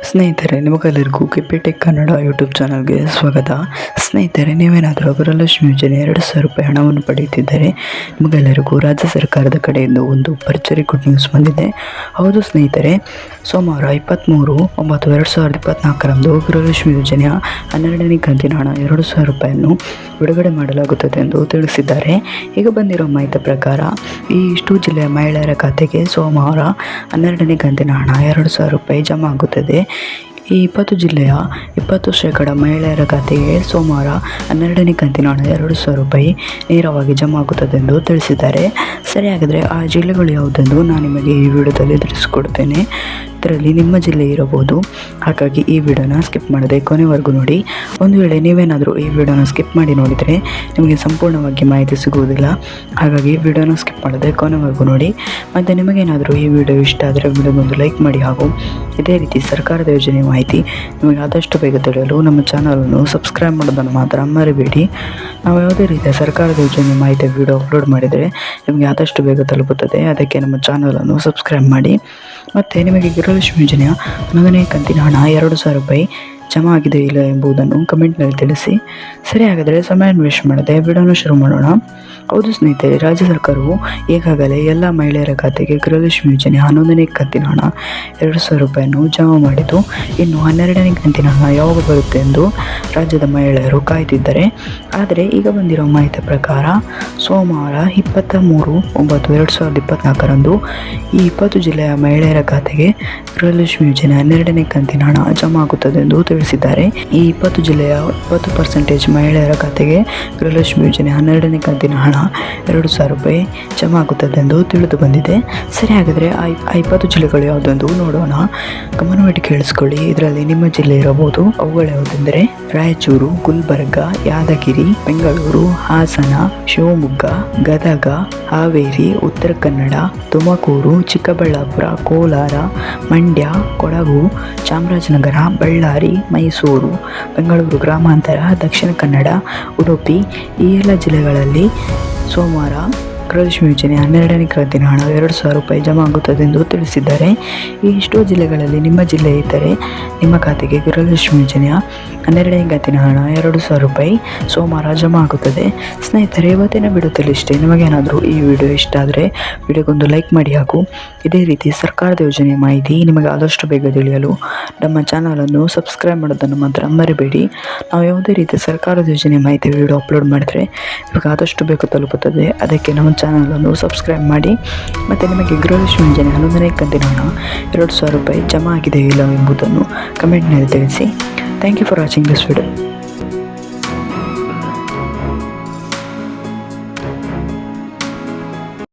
ಸ್ನೇಹಿತರೆ, ನಿಮಗೆಲ್ಲರಿಗೂ ಕೆಪಿಟೆಕ್ ಕನ್ನಡ ಯೂಟ್ಯೂಬ್ ಚಾನಲ್ಗೆ ಸ್ವಾಗತ. ಸ್ನೇಹಿತರೆ, ನೀವೇನಾದರೂ ಗೃಹಲಕ್ಷ್ಮಿ ಯೋಜನೆ 2,000 ರೂಪಾಯಿ ಹಣವನ್ನು ಪಡೆಯುತ್ತಿದ್ದರೆ ನಿಮಗೆಲ್ಲರಿಗೂ ರಾಜ್ಯ ಸರ್ಕಾರದ ಕಡೆಯಿಂದ ಒಂದು ಭರ್ಜರಿ ಗುಡ್ ನ್ಯೂಸ್ ಬಂದಿದೆ. ಹೌದು ಸ್ನೇಹಿತರೆ, ಸೋಮವಾರ 23/9/2024ರಂದು ಗೃಹಲಕ್ಷ್ಮಿ ಯೋಜನೆಯ 12ನೇ ಕಂತಿನ ಹಣ 2,000 ರೂಪಾಯಿಯನ್ನು ಬಿಡುಗಡೆ ಮಾಡಲಾಗುತ್ತದೆ ಎಂದು ತಿಳಿಸಿದ್ದಾರೆ. ಈಗ ಬಂದಿರೋ ಮಾಹಿತಿ ಪ್ರಕಾರ ಇಷ್ಟು ಜಿಲ್ಲೆಯ ಮಹಿಳೆಯರ ಖಾತೆಗೆ ಸೋಮವಾರ 12ನೇ ಕಂತಿನ ಹಣ 2,000 ರೂಪಾಯಿ ಜಮಾ ಆಗುತ್ತದೆ. ಈ 20 ಜಿಲ್ಲೆಯ 20% ಮಹಿಳೆಯರ ಖಾತೆಗೆ ಸೋಮವಾರ 12ನೇ ಕಂತಿನ ಹಣ 2,000 ರೂಪಾಯಿ ನೇರವಾಗಿ ಜಮಾ ಆಗುತ್ತದೆ ಎಂದು ತಿಳಿಸಿದ್ದಾರೆ. ಸರಿ, ಹಾಗಾದರೆ ಆ ಜಿಲ್ಲೆಗಳು ಯಾವುದೆಂದು ನಾನು ನಿಮಗೆ ಈ ವಿಡಿಯೋದಲ್ಲಿ ತಿಳಿಸಿಕೊಡ್ತೇನೆ. ಇದರಲ್ಲಿ ನಿಮ್ಮ ಜಿಲ್ಲೆ ಇರಬಹುದು, ಹಾಗಾಗಿ ಈ ವಿಡಿಯೋನ ಸ್ಕಿಪ್ ಮಾಡದೆ ಕೊನೆವರೆಗೂ ನೋಡಿ. ಒಂದು ವೇಳೆ ನೀವೇನಾದರೂ ಈ ವಿಡಿಯೋನ ಸ್ಕಿಪ್ ಮಾಡಿ ನೋಡಿದರೆ ನಿಮಗೆ ಸಂಪೂರ್ಣವಾಗಿ ಮಾಹಿತಿ ಸಿಗುವುದಿಲ್ಲ. ಹಾಗಾಗಿ ಈ ವಿಡಿಯೋನ ಸ್ಕಿಪ್ ಮಾಡದೆ ಕೊನೆವರೆಗೂ ನೋಡಿ. ಮತ್ತು ನಿಮಗೇನಾದರೂ ಈ ವಿಡಿಯೋ ಇಷ್ಟ ಆದರೆ ವಿಡಿಯೋಗೊಂದು ಲೈಕ್ ಮಾಡಿ. ಹಾಗೂ ಇದೇ ರೀತಿ ಸರ್ಕಾರದ ಯೋಜನೆ ಮಾಹಿತಿ ನಿಮಗೆ ಆದಷ್ಟು ಬೇಗ ತಿಳಿಯಲು ನಮ್ಮ ಚಾನಲನ್ನು ಸಬ್ಸ್ಕ್ರೈಬ್ ಮಾಡೋದನ್ನು ಮಾತ್ರ ಮರಿಬೇಡಿ. ನಾವು ಯಾವುದೇ ರೀತಿಯ ಸರ್ಕಾರದ ಯೋಜನೆ ಮಾಹಿತಿ ವಿಡಿಯೋ ಅಪ್ಲೋಡ್ ಮಾಡಿದರೆ ನಿಮಗೆ ಆದಷ್ಟು ಬೇಗ ತಲುಪುತ್ತದೆ. ಅದಕ್ಕೆ ನಮ್ಮ ಚಾನಲನ್ನು ಸಬ್ಸ್ಕ್ರೈಬ್ ಮಾಡಿ. ಮತ್ತು ನಿಮಗೆ ಗೃಹಲಕ್ಷ್ಮಿ ಯೋಜನೆಯ 11ನೇ ಕಂತಿನ ಹಣ 2,000 ರೂಪಾಯಿ ಜಮಾ ಆಗಿದೆ ಇಲ್ಲ ಎಂಬುದನ್ನು ಕಮೆಂಟ್ನಲ್ಲಿ ತಿಳಿಸಿ. ಸರಿ, ಹಾಗಾದರೆ ಸಮಯ ವೇಸ್ಟ್ ಮಾಡದೆ ವಿಡಿಯೋನ ಶುರು ಮಾಡೋಣ. ಹೌದು ಸ್ನೇಹಿತರೆ, ರಾಜ್ಯ ಸರ್ಕಾರವು ಈಗಾಗಲೇ ಎಲ್ಲ ಮಹಿಳೆಯರ ಖಾತೆಗೆ ಗೃಹಲಕ್ಷ್ಮಿ ಯೋಜನೆ 11ನೇ ಕಂತಿನ ಹಣ 2,000 ರೂಪಾಯಿಯನ್ನು ಜಮಾ ಮಾಡಿದ್ದು, ಇನ್ನು 12ನೇ ಕಂತಿನ ಹಣ ಯಾವಾಗ ಬರುತ್ತೆ ಎಂದು ರಾಜ್ಯದ ಮಹಿಳೆಯರು ಕಾಯ್ದಿದ್ದಾರೆ. ಆದರೆ ಈಗ ಬಂದಿರೋ ಮಾಹಿತಿ ಪ್ರಕಾರ ಸೋಮವಾರ 23/9/2024ರಂದು ಈ 20 ಜಿಲ್ಲೆಯ ಮಹಿಳೆಯರ ಖಾತೆಗೆ ಗೃಹಲಕ್ಷ್ಮಿ ಯೋಜನೆ 12ನೇ ಕಂತಿನ ಹಣ ಜಮಾ ಆಗುತ್ತದೆ ಎಂದು ತಿಳಿಸಿದ್ದಾರೆ. ಈ 20 ಜಿಲ್ಲೆಯ 20% ಮಹಿಳೆಯರ ಖಾತೆಗೆ ಗೃಹಲಕ್ಷ್ಮಿ ಯೋಜನೆ 12ನೇ ಕಂತಿನ ಹಣ 2,000 ರೂಪಾಯಿ ಜಮಾ ಆಗುತ್ತದೆ ಎಂದು ತಿಳಿದು ಬಂದಿದೆ. ಸರಿ, ಹಾಗಾದರೆ ಆ 20 ಜಿಲ್ಲೆಗಳು ಯಾವುದೆಂದು ನೋಡೋಣ. ಗಮನವಿಟ್ಟು ಕೇಳಿಸ್ಕೊಳ್ಳಿ. ಇದರಲ್ಲಿ ನಿಮ್ಮ ಜಿಲ್ಲೆ ಇರಬಹುದು. ಅವುಗಳು ಯಾವುದೆಂದರೆ ರಾಯಚೂರು, ಗುಲ್ಬರ್ಗ, ಯಾದಗಿರಿ, ಬೆಂಗಳೂರು, ಹಾಸನ, ಶಿವಮೊಗ್ಗ, ಗದಗ, ಹಾವೇರಿ, ಉತ್ತರ ಕನ್ನಡ, ತುಮಕೂರು, ಚಿಕ್ಕಬಳ್ಳಾಪುರ, ಕೋಲಾರ, ಮಂಡ್ಯ, ಕೊಡಗು, ಚಾಮರಾಜನಗರ, ಬಳ್ಳಾರಿ, ಮೈಸೂರು, ಬೆಂಗಳೂರು ಗ್ರಾಮಾಂತರ, ದಕ್ಷಿಣ ಕನ್ನಡ, ಉಡುಪಿ. ಈ ಎಲ್ಲ ಜಿಲ್ಲೆಗಳಲ್ಲಿ ಸೋಮವಾರ ಗೃಹಲಕ್ಷ್ಮಿ ಯೋಜನೆ 12ನೇ ಕಂತಿನ ಹಣ 2,000 ರೂಪಾಯಿ ಜಮಾ ಆಗುತ್ತದೆ ಎಂದು ತಿಳಿಸಿದ್ದಾರೆ. ಈ ಇಷ್ಟೋ ಜಿಲ್ಲೆಗಳಲ್ಲಿ ನಿಮ್ಮ ಜಿಲ್ಲೆ ಇದ್ದರೆ ನಿಮ್ಮ ಖಾತೆಗೆ ಗೃಹಲಕ್ಷ್ಮಿ ಯೋಜನೆಯ 12ನೇ ಕಂತಿನ ಹಣ 2,000 ರೂಪಾಯಿ ಸೋಮವಾರ ಜಮಾ ಆಗುತ್ತದೆ. ಸ್ನೇಹಿತರೆ, ಇವತ್ತಿನ ವಿಡಿಯೋದಲ್ಲಿ ಇಷ್ಟೇ. ನಿಮಗೇನಾದರೂ ಈ ವಿಡಿಯೋ ಇಷ್ಟ ಆದರೆ ವಿಡಿಯೋಗೊಂದು ಲೈಕ್ ಮಾಡಿ. ಹಾಗೂ ಇದೇ ರೀತಿ ಸರ್ಕಾರದ ಯೋಜನೆ ಮಾಹಿತಿ ನಿಮಗೆ ಆದಷ್ಟು ಬೇಗ ತಿಳಿಯಲು ನಮ್ಮ ಚಾನಲನ್ನು ಸಬ್ಸ್ಕ್ರೈಬ್ ಮಾಡೋದನ್ನು ಮಾತ್ರ ಮರಿಬೇಡಿ. ನಾವು ಯಾವುದೇ ರೀತಿ ಸರ್ಕಾರದ ಯೋಜನೆ ಮಾಹಿತಿ ವಿಡಿಯೋ ಅಪ್ಲೋಡ್ ಮಾಡಿದರೆ ನಿಮಗೆ ಆದಷ್ಟು ಬೇಗ ತಲುಪುತ್ತದೆ. ಅದಕ್ಕೆ ನಮ್ಮ ಚಾನಲನ್ನು ಸಬ್ಸ್ಕ್ರೈಬ್ ಮಾಡಿ. ಮತ್ತು ನಿಮಗೆ ಗೃಹಲಕ್ಷ್ಮಿ ಯೋಜನೆ 11ನೇ ಕಂತಿನ ಹಣ 2,000 ರೂಪಾಯಿ ಜಮಾ ಆಗಿದೆ ಇಲ್ಲ ಎಂಬುದನ್ನು ಕಮೆಂಟ್ನಲ್ಲಿ ತಿಳಿಸಿ. Thank you for watching this video.